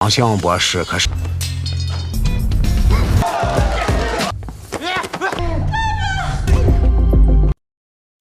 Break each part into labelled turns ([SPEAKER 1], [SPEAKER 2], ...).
[SPEAKER 1] 项博士可是。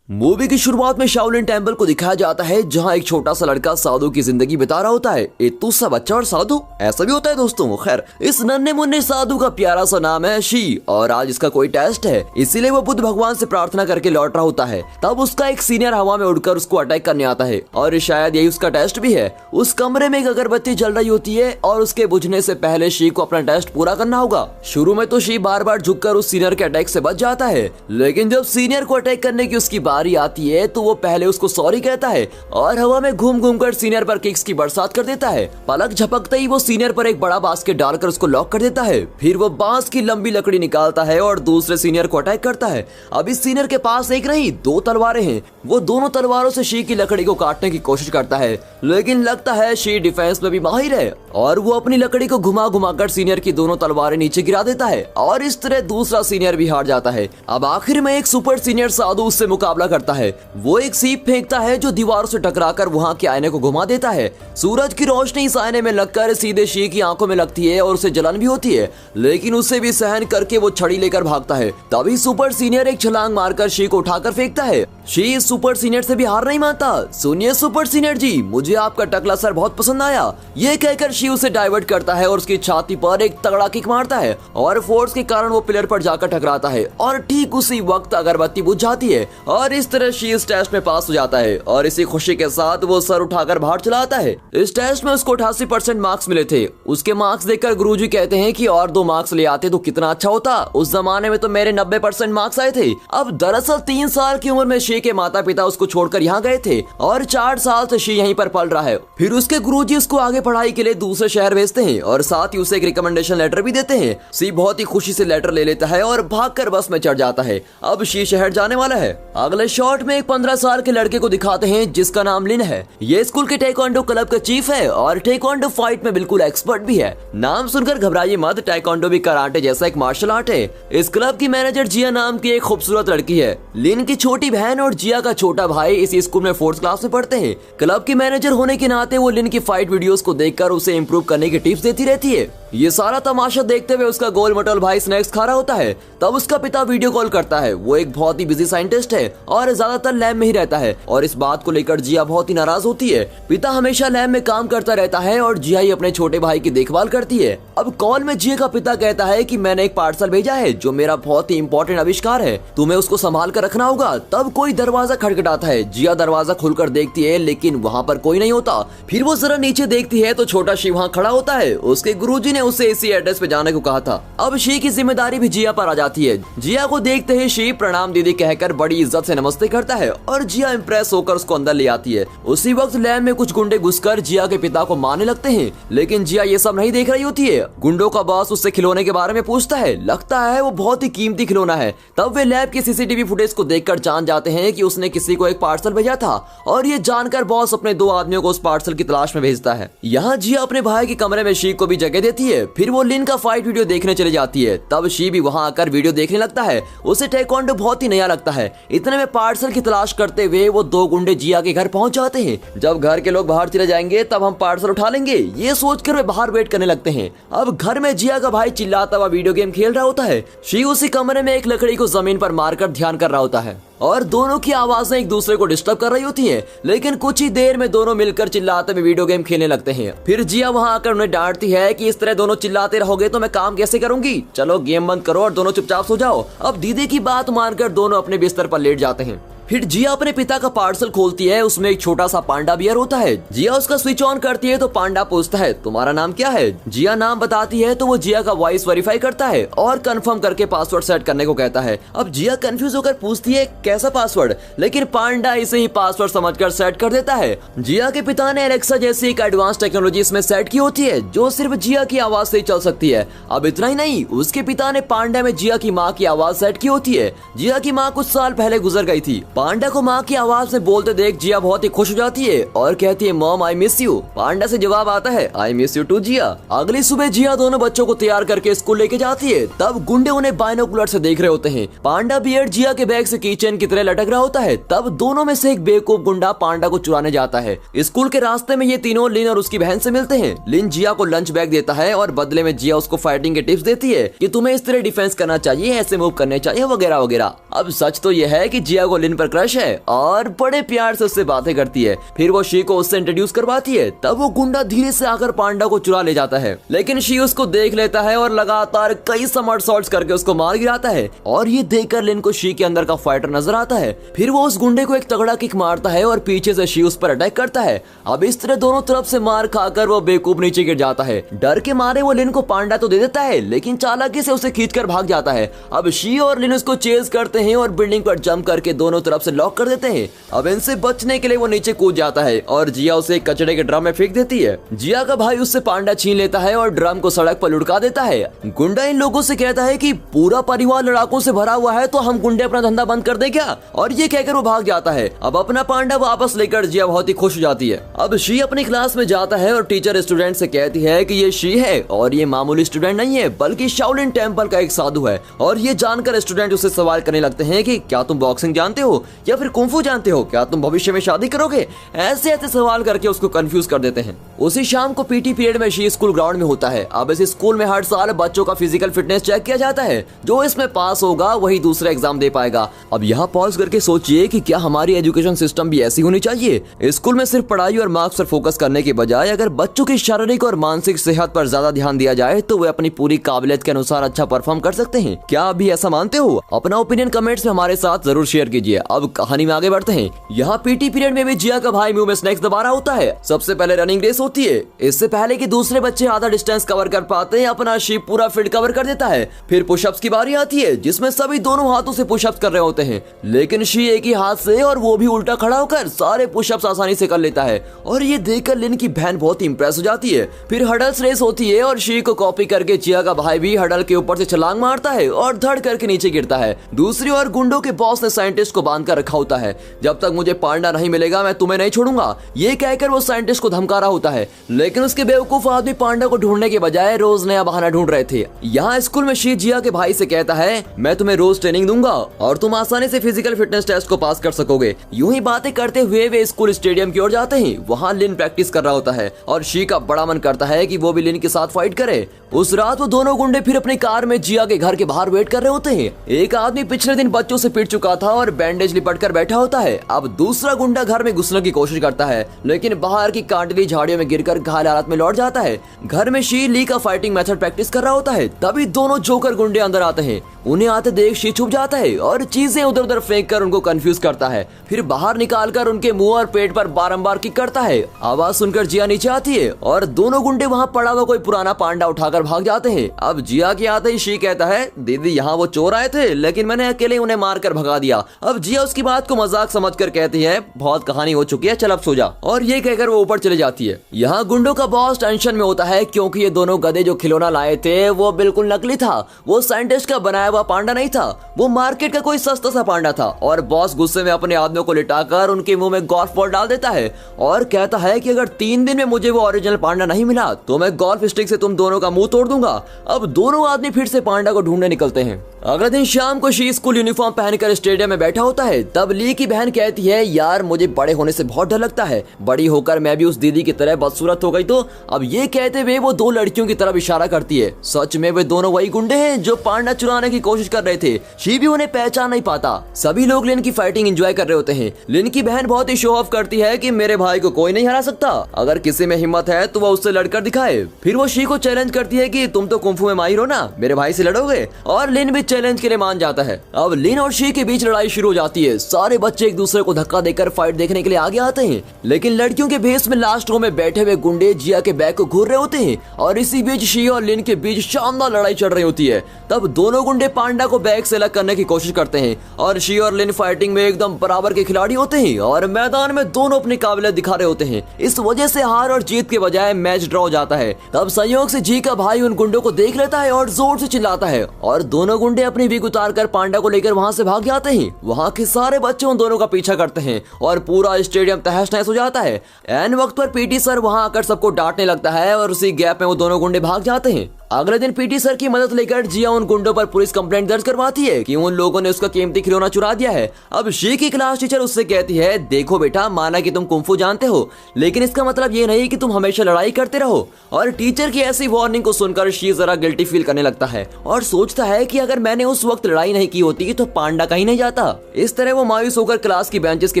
[SPEAKER 2] movie की शुरुआत में शाओलिन टेम्पल को दिखाया जाता है जहां एक छोटा सा लड़का साधु की जिंदगी बिता रहा होता है। इतना सा बच्चा और साधु, ऐसा भी होता है दोस्तों। खैर, इस नन्हे मुन्ने साधु का प्यारा सा नाम है शी और आज इसका कोई टेस्ट है, इसीलिए वो बुद्ध भगवान से प्रार्थना करके लौट रहा होता है। तब उसका एक सीनियर हवा में उड़कर उसको अटैक करने आता है और शायद यही उसका टेस्ट भी है। उस कमरे में एक अगरबत्ती जल रही होती है और उसके बुझने से पहले शी को अपना टेस्ट पूरा करना होगा। शुरू में तो शी बार बार झुककर उस सीनियर के अटैक से बच जाता है, लेकिन जब सीनियर को अटैक करने की उसकी बारी आती है तो वो पहले उसको सॉरी कहता है और हवा में घूम घूम कर सीनियर पर किक्स की बरसात कर देता है। पलक झपकते ही वो सीनियर पर एक बड़ा बास्केट डालकर उसको लॉक कर देता है। फिर वो बांस की लंबी लकड़ी निकालता है और दूसरे सीनियर को अटैक करता है। अब इस सीनियर के पास एक नहीं 2 तलवारें हैं। वो दोनों तलवारों से शी की लकड़ी को काटने की कोशिश करता है, लेकिन लगता है शी डिफेंस में भी माहिर है और वो अपनी लकड़ी को घुमा घुमा कर सीनियर की दोनों तलवारें नीचे गिरा देता है और इस तरह दूसरा सीनियर भी हार जाता है। अब आखिर में एक सुपर सीनियर साधु उससे मुकाबला करता है। वो एक सीप फेंकता है जो दीवारों से टकराकर वहां के आईने को घुमा देता है। सूरज की रोशनी इस आईने में लगकर सीधे शी की आंखों में लगती है और उसे जलन भी होती है, लेकिन उसे भी सहन करके वो छड़ी लेकर भागता है। तभी सुपर सीनियर एक छलांग मारकर शी को उठाकर फेंकता है। शी इस सुपर सीनियर से भी हार नहीं मानता। सुनिए सुपर सीनियर जी, मुझे आपका टकला सर बहुत पसंद आया। ये कहकर शी उसे डाइवर्ट करता है और उसकी छाती पर एक तगड़ा किक मारता है और फोर्स के कारण वो पिलर पर जाकर टकराता है और ठीक उसी वक्त अगरबत्ती बुझ जाती है और इस तरह शी इस टेस्ट में पास हो जाता है और इसी खुशी के साथ वो सर उठाकर बाहर चला आता है। इस टेस्ट में उसको 88% मार्क्स मिले थे। उसके मार्क्स देखकर गुरुजी कहते हैं कि और 2 मार्क्स ले आते तो कितना अच्छा होता। उस जमाने में तो मेरे 90% मार्क्स आए थे। अब दरअसल 3 साल की उम्र में शी के माता पिता उसको छोड़कर यहाँ गए थे और 4 साल से शी यहीं पर पल रहा है। फिर उसके गुरुजी उसको आगे पढ़ाई के लिए दूसरे शहर भेजते हैं और साथ ही उसे एक रिकमेंडेशन लेटर भी देते हैं। शी बहुत ही खुशी से लेटर ले लेता है और भागकर बस में चढ़ जाता है। अब शी शहर जाने वाला है। अगले शॉट में एक 15 साल के लड़के को दिखाते हैं जिसका नाम लिन है। ये स्कूल के टेक्वांडो क्लब का चीफ है और टेक्वांडो फाइट में बिल्कुल एक्सपर्ट भी है। नाम सुनकर घबराइए मत, टेक्वांडो भी कराटे जैसा एक मार्शल आर्ट है। इस क्लब की मैनेजर जिया नाम की एक खूबसूरत लड़की है। लिन की छोटी बहन और जिया का छोटा भाई इस स्कूल में 4th क्लास में पढ़ते हैं। क्लब की मैनेजर होने के नाते वो लिन की फाइट वीडियोस को देखकर उसे इम्प्रूव करने की टिप्स देती रहती है। ये सारा तमाशा देखते हुए उसका गोल मटोल भाई स्नैक्स खा रहा होता है। तब उसका पिता वीडियो कॉल करता है। वो एक बहुत ही बिजी साइंटिस्ट है और ज्यादातर लैब में ही रहता है और इस बात को लेकर जिया बहुत ही नाराज होती है। पिता हमेशा लैब में काम करता रहता है और जिया ही अपने छोटे भाई की देखभाल करती है। अब कॉल में जिया का पिता कहता है कि मैंने एक पार्सल भेजा है जो मेरा बहुत ही इंपॉर्टेंट आविष्कार है, तुम्हें उसको संभाल कर रखना होगा। तब कोई दरवाजा खटखटाता है। जिया दरवाजा खुलकर देखती है लेकिन वहाँ पर कोई नहीं होता। फिर वो जरा नीचे देखती है तो छोटा शी वहाँ खड़ा होता है। उसके गुरुजी ने उसे इसी एड्रेस पे जाने को कहा था। अब शी की जिम्मेदारी भी जिया पर आ जाती है। जिया को देखते ही शी प्रणाम दीदी कहकर बड़ी इज्जत से नमस्ते करता है और जिया इंप्रेस होकर उसको अंदर ले आती है। उसी वक्त लैब में कुछ गुंडे घुसकर जिया के पिता को मारने लगते हैं, लेकिन जिया ये सब नहीं देख रही होती है। गुंडों का बॉस उससे खिलौने के बारे में पूछता है। लगता है वो बहुत ही कीमती खिलौना है। तब वे लैब की सीसीटीवी फुटेज को देखकर जान जाते हैं कि उसने किसी को एक पार्सल भेजा था और ये जानकर बॉस अपने 2 आदमियों को उस पार्सल की तलाश में भेजता है। यहाँ जिया अपने भाई के कमरे में शी को भी जगह देती है। फिर वो लिन का फाइट वीडियो देखने चली जाती है। तब शी भी वहाँ आकर वीडियो देखने लगता है। उसे टेक्वांडो बहुत ही नया लगता है। इतने में पार्सल की तलाश करते हुए वो 2 गुंडे जिया के घर पहुंच जाते हैं। जब घर के लोग बाहर चले जाएंगे तब हम पार्सल उठा लेंगे, ये सोचकर वे बाहर वेट करने लगते हैं। अब घर में जिया का भाई चिल्लाता हुआ वीडियो गेम खेल रहा होता है। शी उसी कमरे में एक लकड़ी को जमीन पर मारकर ध्यान कर रहा होता है और दोनों की आवाजें एक दूसरे को डिस्टर्ब कर रही होती हैं, लेकिन कुछ ही देर में दोनों मिलकर चिल्लाते हुए वीडियो गेम खेलने लगते हैं। फिर जिया वहां आकर उन्हें डांटती है कि इस तरह दोनों चिल्लाते रहोगे तो मैं काम कैसे करूंगी, चलो गेम बंद करो और दोनों चुपचाप सो जाओ। अब दीदी की बात मानकर दोनों अपने बिस्तर पर लेट जाते हैं। फिर जिया अपने पिता का पार्सल खोलती है। उसमें एक छोटा सा पांडा बियर होता है। जिया उसका स्विच ऑन करती है तो पांडा पूछता है तुम्हारा नाम क्या है। जिया नाम बताती है तो वो जिया का वॉइस वेरीफाई करता है और कंफर्म करके पासवर्ड सेट करने को कहता है। अब जिया कंफ्यूज होकर पूछती है कैसा पासवर्ड, लेकिन पांडा इसे ही पासवर्ड समझकर सेट कर देता है। जिया के पिता ने एलेक्सा जैसी एक एडवांस टेक्नोलॉजी इसमें सेट की होती है जो सिर्फ जिया की आवाज से ही चल सकती है। अब इतना ही नहीं, उसके पिता ने पांडा में जिया की माँ की आवाज सेट की होती है। जिया की माँ कुछ साल पहले गुजर गई थी। पांडा को माँ की आवाज में बोलते देख जिया बहुत ही खुश हो जाती है और कहती है मॉम आई मिस यू। पांडा से जवाब आता है आई मिस यू टू जिया। अगली सुबह जिया दोनों बच्चों को तैयार करके स्कूल लेके जाती है। तब गुंडे उन्हें बाइनोकुलर से देख रहे होते हैं। पांडा बियर्ड जिया के बैग से कीचेन की तरह लटक रहा होता है। तब दोनों में से एक बेवकूफ गुंडा पांडा को चुराने जाता है। स्कूल के रास्ते में ये तीनों लिन और उसकी बहन से मिलते हैं। लिन जिया को लंच बैग देता है और बदले में जिया उसको फाइटिंग के टिप्स देती है कि तुम्हें इस तरह डिफेंस करना चाहिए, ऐसे मूव करने चाहिए वगैरह वगैरह। अब सच तो यह है कि जिया को लिन पर क्रश है और बड़े प्यार से उससे बातें करती है। फिर वो शी को उससे इंट्रोड्यूस करवाती है। तब वो गुंडा धीरे से आकर पांडा को चुरा ले जाता है, लेकिन शी उसको देख लेता है और लगातार कई समरसॉल्ट्स करके उसको मार गिराता है। और ये देखकर लिन को शी के अंदर का फाइटर नजर आता है। फिर वो उस गुंडे को एक तगड़ा किक मारता है और पीछे से शी उस पर अटैक करता है। अब इस तरह दोनों तरफ से मार खाकर वो बेवकूफ नीचे गिर जाता है। डर के मारे वो लिन को पांडा तो दे देता है, लेकिन चालाकी से उसे खींचकर भाग जाता है। अब शी और लिन उसको चेज करते हैं और बिल्डिंग पर जंप करके दोनों तरफ से लॉक कर देते हैं। अब इनसे बचने के लिए वो नीचे कूद जाता है और जिया उसे एक कचड़े के ड्रम में फेंक देती है। जिया का भाई उससे पांडा छीन लेता है और ड्रम को सड़क पर लुढ़का देता है। गुंडा इन लोगों से कहता है कि पूरा परिवार लड़ाकों से भरा हुआ है तो हम गुंडे अपना धंधा बंद कर दे क्या, और ये कहकर वो भाग जाता है। अब अपना पांडा वापस लेकर जिया बहुत ही खुश हो जाती है। अब शी अपनी क्लास में जाता है और टीचर स्टूडेंट से कहती है कि ये शी है और ये मामूली स्टूडेंट नहीं है बल्कि शाओलिन टेंपल का एक साधु है। और ये जानकर स्टूडेंट उससे सवाल करने लगते हैं कि क्या तुम बॉक्सिंग जानते हो या फिर कुंफू जानते हो, क्या तुम भविष्य में शादी करोगे, ऐसे ऐसे सवाल करके उसको कंफ्यूज कर देते हैं। उसी शाम को पीटी पीरियड में शी स्कूल ग्राउंड में होता है। अब इस स्कूल में हर साल बच्चों का फिजिकल फिटनेस चेक किया जाता है। जो इसमें पास होगा वही दूसरा एग्जाम दे पाएगा। अब यहाँ पॉज करके सोचिए कि क्या हमारी एजुकेशन सिस्टम भी ऐसी होनी चाहिए। स्कूल में सिर्फ पढ़ाई और मार्क्स पर फोकस करने के बजाय अगर बच्चों की शारीरिक और मानसिक सेहत पर ज्यादा ध्यान दिया जाए तो वे अपनी पूरी काबिलियत के अनुसार अच्छा परफॉर्म कर सकते हैं। क्या आप भी ऐसा मानते हो? अपना ओपिनियन कमेंट्स में हमारे साथ जरूर शेयर कीजिए। अब कहानी में आगे बढ़ते हैं। यहाँ पीटी पीरियड में भी जिया का भाई मुंह में स्नैक्स दबा रहा होता है। सबसे पहले रनिंग रेस होती है। इससे पहले कि दूसरे बच्चे आधा डिस्टेंस कवर कर पाते हैं, अपना शीप पूरा फील्ड कवर कर देता है। फिर पुशअप्स की बारी आती है जिसमें सभी दोनों हाथों से पुशअप्स कर रहे होते हैं, लेकिन शी एक ही हाथ से और वो भी उल्टा खड़ा होकर सारे पुशअप्स आसानी से कर लेता है। और ये देखकर लिन की बहन बहुत ही इंप्रेस हो जाती है। फिर हडल्स रेस होती है और शी को कॉपी करके जिया का भाई भी हडल के ऊपर से छलांग मारता है और धड़ करके नीचे गिरता है। दूसरी ओर गुंडों के बॉस ने साइंटिस्ट को बांध कर रखा होता है। जब तक मुझे पांडा नहीं मिलेगा मैं तुम्हें नहीं छोड़ूंगा, ये कहकर वो साइंटिस्ट को धमका रहा होता है। लेकिन उसके बेवकूफ आदमी पांडा को ढूंढने के बजाय रोज नया बहाना ढूंढ रहे थे। यहाँ स्कूल में शी जिया के भाई से कहता है मैं तुम्हें रोज ट्रेनिंग दूंगा और तुम आसानी से फिजिकल फिटनेस टेस्ट को पास कर सकोगे। यूं ही बातें करते हुए वे स्कूल स्टेडियम की ओर जाते हैं। वहाँ लिन प्रैक्टिस कर रहा होता है और शी का बड़ा मन करता है कि वो भी लिन के साथ फाइट करे। उस रात वो दोनों गुंडे फिर अपनी कार में जिया के घर के बाहर वेट कर रहे होते हैं। एक आदमी पिछले दिन बच्चों से पिट चुका था और बैंडेज लिपट कर बैठा होता है। अब दूसरा गुंडा घर में घुसने की कोशिश करता है, लेकिन बाहर की कांटली झाड़ियों में गिरकर घायल हालत में लौट जाता है। घर में शी ली का फाइटिंग मेथड प्रैक्टिस कर रहा होता है। तभी दोनों जोकर गुंडे अंदर आते हैं। उन्हें आते देख शी छुप जाता है और चीजें उधर उधर फेंक कर उनको कंफ्यूज करता है। फिर बाहर निकालकर उनके मुंह और पेट पर बारंबार किक करता है। आवाज सुनकर जिया नीचे आती है और दोनों गुंडे वहाँ पड़ा हुआ कोई पुराना पांडा उठाकर भाग जाते हैं। अब जिया के आते ही शी कहता है दीदी यहाँ वो चोर आए थे लेकिन मैंने अकेले उन्हें मारकर भगा दिया। अब जिया उसकी बात को मजाक समझकर कहती है बहुत कहानी हो चुकी है, चल अब सो जा, और ये कहकर वो ऊपर चले जाती है। यहाँ गुंडों का बॉस टेंशन में होता है क्योंकि ये दोनों गधे जो खिलौना लाए थे वो बिल्कुल नकली था। वो साइंटिस्ट का बनाया हुआ पांडा नहीं था, वो मार्केट का कोई सस्ता सा पांडा था। और बॉस गुस्से में अपने आदमियों को लिटाकर उनके मुंह में गोल्फ बॉल डाल देता है और कहता है कि अगर 3 दिन में मुझे वो ओरिजिनल पांडा नहीं मिला तो मैं गोल्फ स्टिक से तुम दोनों का मुंह तोड़ दूंगा। अब दोनों आदमी फिर से पांडा को ढूंढने निकलते हैं। अगले दिन शाम को शी स्कूल यूनिफॉर्म पहनकर स्टेडियम में बैठा होता है। तब ली की बहन कहती है यार मुझे बड़े होने से बहुत डर लगता है, बड़ी होकर मैं भी उस दीदी की तरह बदसूरत हो गई तो। अब ये कहते हुए वो 2 लड़कियों की तरफ इशारा करती है। सच में वे दोनों वही गुंडे हैं जो पांडा चुराने की कोशिश कर रहे थे। शी भी उन्हें पहचान नहीं पाता। सभी लोग लिन की फाइटिंग एंजॉय कर रहे होते हैं। लिन की बहन बहुत ही शो ऑफ करती है कि मेरे भाई को कोई नहीं हरा सकता, अगर किसी में हिम्मत है तो वो उससे लड़कर दिखाए। फिर वो शी को चैलेंज करती है कि तुम तो कुंफू में माहिर हो ना, मेरे भाई से लड़ोगे, और लिन भी चैलेंज के लिए मान जाता है। अब लिन और शी के बीच लड़ाई शुरू हो जाती है। सारे बच्चे एक दूसरे को धक्का देकर फाइट देखने के लिए आगे आते हैं, लेकिन लड़कियों के भेष में लास्ट रो में बैठे हुए गुंडे जिया के बैग को घूर रहे होते हैं और इसी बीच शी और लिन के बीच शानदार लड़ाई चल रही होती है। तब दोनों गुंडे पांडा को बैग से अलग करने की कोशिश करते हैं और शी और लिन फाइटिंग में एकदम बराबर के खिलाड़ी होते हैं और मैदान में दोनों अपनी काबिलियत दिखा रहे होते हैं। इस वजह से हार और जीत के बजाय मैच ड्रॉ हो जाता है। तब संयोग से जी का भाई उन गुंडों को देख लेता है और जोर से चिल्लाता है और दोनों गुंडे अपनी विग उतार कर पांडा को लेकर वहाँ से भाग जाते हैं। वहाँ के सारे बच्चे उन दोनों का पीछा करते हैं और पूरा स्टेडियम तहस नहस हो जाता है। एन वक्त पर पीटी सर वहां आकर सबको डांटने लगता है और उसी गैप में वो दोनों गुंडे भाग जाते हैं। अगले दिन पीटी सर की मदद लेकर जिया उन गुंडों पर पुलिस कंप्लेंट दर्ज करवाती है कि उन लोगों ने उसका कीमती खिलौना चुरा दिया है। अब शी की क्लास टीचर उससे कहती है, देखो बेटा, माना कि तुम कुंफू जानते हो, लेकिन इसका मतलब ये नहीं कि तुम हमेशा लड़ाई करते रहो। और टीचर की ऐसी वार्निंग को सुनकर शी जरा गिल्टी फील करने लगता है और सोचता है कि अगर मैंने उस वक्त लड़ाई नहीं की होती तो पांडा कहीं नहीं जाता। इस तरह वो मायूस होकर क्लास की बेंचेस के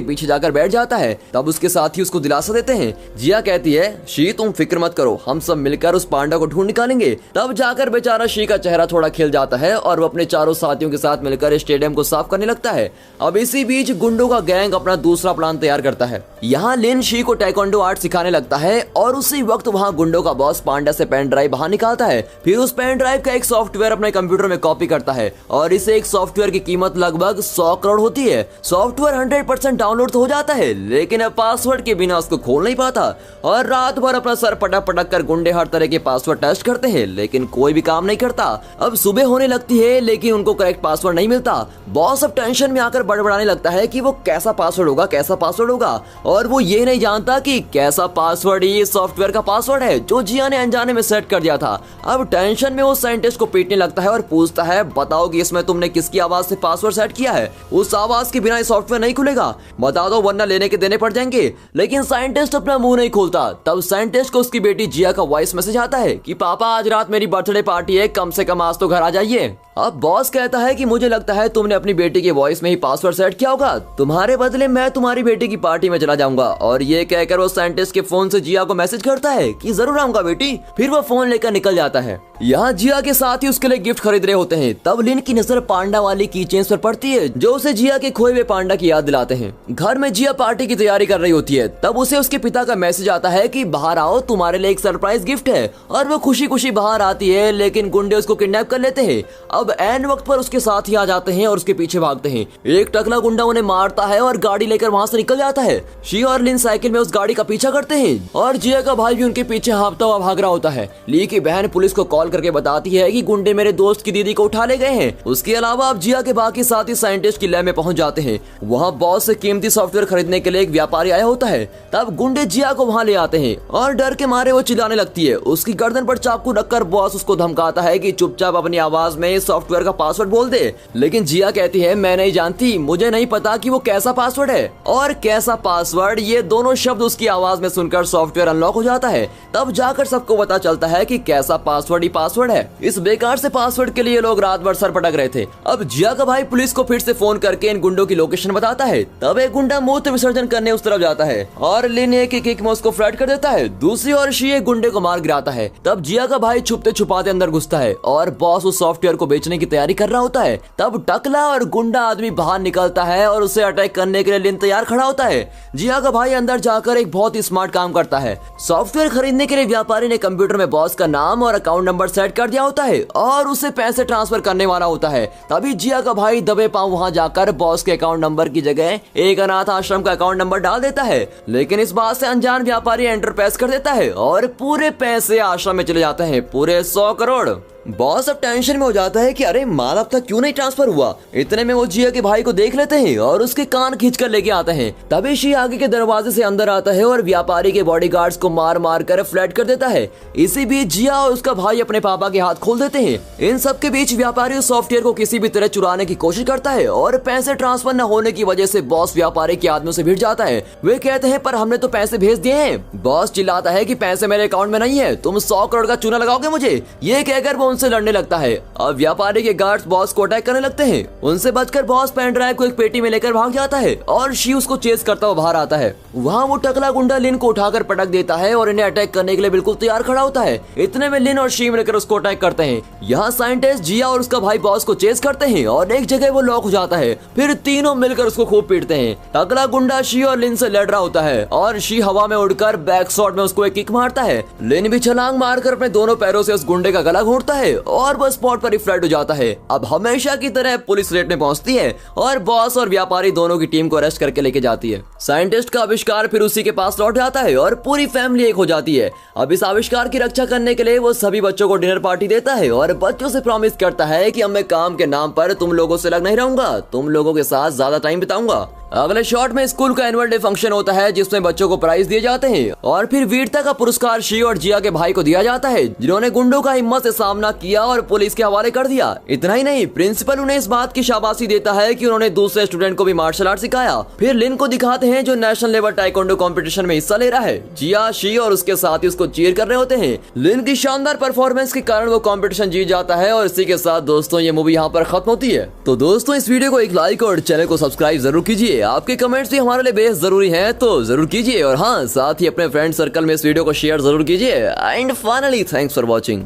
[SPEAKER 2] पीछे जाकर बैठ जाता है। तब उसके साथी उसको दिलासा देते हैं। जिया कहती है, शी तुम फिक्र मत करो, हम सब मिलकर उस पांडा को ढूंढ निकालेंगे। तब जाकर बेचारा शी का चेहरा थोड़ा खिल जाता है और वो अपने चारों साथियों के साथ मिलकर स्टेडियम को साफ करने लगता है। अब इसी बीच गुंडों का गैंग अपना दूसरा प्लान तैयार करता है। यहाँ लिन शी को टाइकोंडो आर्ट सिखाने लगता है और उसी वक्त वहाँ गुंडों का बॉस पांडा से पेन ड्राइव बाहर निकालता है। फिर उस पेन ड्राइव का एक सॉफ्टवेयर अपने कंप्यूटर में कॉपी करता है और इसे एक सॉफ्टवेयर की कीमत लगभग 100 करोड़ होती है। सॉफ्टवेयर 100% डाउनलोड तो हो जाता है, लेकिन अब पासवर्ड के बिना उसको खोल नहीं पाता और रात भर अपना सर पटक पटक कर गुंडे हर तरह के पासवर्ड टेस्ट करते हैं, लेकिन कोई भी काम नहीं करता। अब सुबह होने लगती है लेकिन उनको करेक्ट पासवर्ड नहीं मिलता। बॉस अब टेंशन में आकर बड़बड़ाने लगता है कि वो कैसा पासवर्ड होगा और वो ये नहीं जानता कि कैसा पासवर्ड ही सॉफ्टवेयर का पासवर्ड है जो जिया ने अनजाने में सेट कर दिया था। अब टेंशन में वो साइंटिस्ट को पीटने लगता है और पूछता है, बताओ कि इसमें तुमने किसकी आवाज से पासवर्ड सेट किया है? उस आवाज के बिना सॉफ्टवेयर नहीं खुलेगा, बता दो वरना लेने के देने पड़ जाएंगे। लेकिन साइंटिस्ट अपना मुंह नहीं खोलता। तब साइंटिस्ट को उसकी बेटी जिया का वॉइस मैसेज आता है कि पापा आज रात मेरी बर्थडे पार्टी है, कम से कम आज तो घर आ जाइए। अब बॉस कहता है कि मुझे लगता है तुमने अपनी बेटी के वॉइस में ही पासवर्ड सेट किया होगा, तुम्हारे बदले मैं तुम्हारी बेटी की पार्टी में चला जाऊंगा। और ये कहकर वो साइंटिस्ट के फोन से जिया को मैसेज करता है कि जरूर आऊंगा बेटी। फिर वो फोन लेकर निकल जाता है। यहाँ जिया के साथ ही उसके लिए गिफ्ट खरीद रहे होते हैं। तब लिन की नजर पांडा वाली की चेन्स पर पड़ती है जो उसे जिया के खोए हुए पांडा की याद दिलाते हैं। घर में जिया पार्टी की तैयारी कर रही होती है। तब उसे उसके पिता का मैसेज आता है कि बाहर आओ, तुम्हारे लिए एक सरप्राइज गिफ्ट है। और वो खुशी खुशी बाहर आती है, लेकिन गुंडे उसको किडनैप कर लेते हैं। अब एन वक्त पर उसके साथ ही आ जाते हैं और उसके पीछे भागते हैं। एक टकला गुंडा उन्हें मारता है और गाड़ी लेकर वहाँ से निकल जाता है। शी और लिन साइकिल में उस गाड़ी का पीछा करते हैं और जिया का भाई भी उनके पीछे हाँफता हुआ भाग रहा होता है। ली की बहन पुलिस को कॉल करके बताती है कि गुंडे मेरे दोस्त की दीदी को उठा ले गए हैं। उसके अलावा अब जिया के बाकी साथी साइंटिस्ट की लैब में पहुंच जाते हैं। वहाँ बॉस से कीमती सॉफ्टवेयर खरीदने के लिए एक व्यापारी आया होता है। तब गुंडे जिया को वहाँ ले आते हैं और डर के मारे वो चिल्लाने लगती है। उसकी गर्दन पर चाकू रखकर बॉस उसको धमकाता है कि चुपचाप अपनी आवाज में सॉफ्टवेयर का पासवर्ड बोल दे। लेकिन जिया कहती है, मैं नहीं जानती, मुझे नहीं पता कि वो कैसा पासवर्ड है और कैसा पासवर्ड, ये दोनों शब्द उसकी आवाज में सुनकर सॉफ्टवेयर अनलॉक हो जाता है। तब जाकर सबको पता चलता है कि कैसा पासवर्ड ही पासवर्ड है। इस बेकार से पासवर्ड के लिए लोग रात भर सर पटक रहे थे। अब जिया का भाई पुलिस को फिर से फोन करके इन गुंडों की लोकेशन बताता है। तब एक गुंडा मूत्र विसर्जन करने उस तरफ जाता है और लिन एक किक में उसको फ्लैट कर देता है। दूसरी ओर शी एक गुंडे को मार गिराता है। तब जिया का भाई छुपते छुपाते अंदर घुसता है और बॉस उस सॉफ्टवेयर को बेचने की तैयारी कर रहा होता है। तब टकला और गुंडा आदमी बाहर निकलता है और उसे अटैक करने के लिए लिन तैयार खड़ा होता है। जिया का भाई अंदर जाकर एक बहुत ही स्मार्ट काम करता है। सॉफ्टवेयर खरीदने के लिए व्यापारी ने कंप्यूटर में बॉस का नाम और अकाउंट नंबर सेट कर दिया होता है और उसे पैसे ट्रांसफर करने वाला होता है। तभी जिया का भाई दबे पांव वहां जाकर बॉस के अकाउंट नंबर की जगह एक अनाथ आश्रम का अकाउंट नंबर डाल देता है। लेकिन इस बात से अनजान व्यापारी एंटर प्रेस कर देता है और पूरे पैसे आश्रम में चले जाते हैं, पूरे 100 करोड़। बॉस अब टेंशन में हो जाता है कि अरे माल अब तक क्यों नहीं ट्रांसफर हुआ। इतने में वो जिया के भाई को देख लेते हैं और उसके कान खींचकर लेके आते हैं। तभी शी आगे के दरवाजे से अंदर आता है और व्यापारी के बॉडीगार्ड्स को मार मार कर फ्लैट कर देता है। इसी बीच जिया और उसका भाई अपने पापा के हाथ खोल देते हैं। इन सब के बीच व्यापारी उस सॉफ्टवेयर को किसी भी तरह चुराने की कोशिश करता है और पैसे ट्रांसफर न होने की वजह से बॉस व्यापारी के आदमियों से भिड़ जाता है। वे कहते हैं, पर हमने तो पैसे भेज दिए हैं। बॉस चिल्लाता है कि पैसे मेरे अकाउंट में नहीं है, तुम 100 करोड़ का चूना लगाओगे मुझे। ये कहकर वो उनसे लड़ने लगता है। अब व्यापारी के गार्ड्स बॉस को अटैक करने लगते हैं। उनसे बचकर बॉस पेन ड्राइव को एक पेटी में लेकर भाग जाता है और शी उसको चेस करता हुआ बाहर आता है। वहाँ वो टकला गुंडा लिन को उठाकर पटक देता है और इन्हें अटैक करने के लिए बिल्कुल तैयार खड़ा होता है। इतने में लिन और शी मिलकर उसको अटैक करते हैं। यहाँ साइंटिस्ट जिया और उसका भाई बॉस को चेस करते हैं और एक जगह वो लॉक हो जाता है। फिर तीनों मिलकर उसको खूब पीटते हैं। टकला गुंडा शी और लिन से लड़ रहा होता है और शी हवा में उड़कर बैक शॉट में उसको एक किक मारता है। लिन भी छलांग मारकर अपने दोनों पैरों से उस गुंडे का गला घोंटता है है और वो स्पॉट पर ही फ्लड हो जाता है। अब हमेशा की तरह पुलिस रेड में पहुंचती है और बॉस और व्यापारी दोनों की टीम को अरेस्ट करके लेके जाती है। साइंटिस्ट का आविष्कार फिर उसी के पास लौट जाता है और पूरी फैमिली एक हो जाती है। अब इस आविष्कार की रक्षा करने के लिए वो सभी बच्चों को डिनर पार्टी देता है और बच्चों से प्रॉमिस करता है कि अब मैं काम के नाम पर तुम लोगों से अलग नहीं रहूंगा, तुम लोगों के साथ ज्यादा टाइम बिताऊंगा। अगले शॉट में स्कूल का एनुअल डे फंक्शन होता है जिसमें बच्चों को प्राइज दिए जाते हैं और फिर वीरता का पुरस्कार शी और जिया के भाई को दिया जाता है जिन्होंने गुंडों का हिम्मत से सामना किया और पुलिस के हवाले कर दिया। इतना ही नहीं, प्रिंसिपल उन्हें इस बात की शाबाशी देता है कि उन्होंने दूसरे स्टूडेंट को भी मार्शल आर्ट सिखाया। फिर लिन को दिखाते हैं जो नेशनल लेवल टाइकोंडो कंपटीशन में हिस्सा ले रहा है। जिया, शी और उसके साथी उसको चीयर कर रहे होते हैं। लिन की शानदार परफॉर्मेंस के कारण वो कंपटीशन जीत जाता है और इसी के साथ दोस्तों ये मूवी यहाँ पर खत्म होती है। तो दोस्तों इस वीडियो को एक लाइक और चैनल को सब्सक्राइब जरूर कीजिए। आपके कमेंट्स भी हमारे लिए बेहद जरूरी हैं, तो जरूर कीजिए और हाँ, साथ ही अपने फ्रेंड सर्कल में इस वीडियो को शेयर जरूर कीजिए। And finally thanks for watching.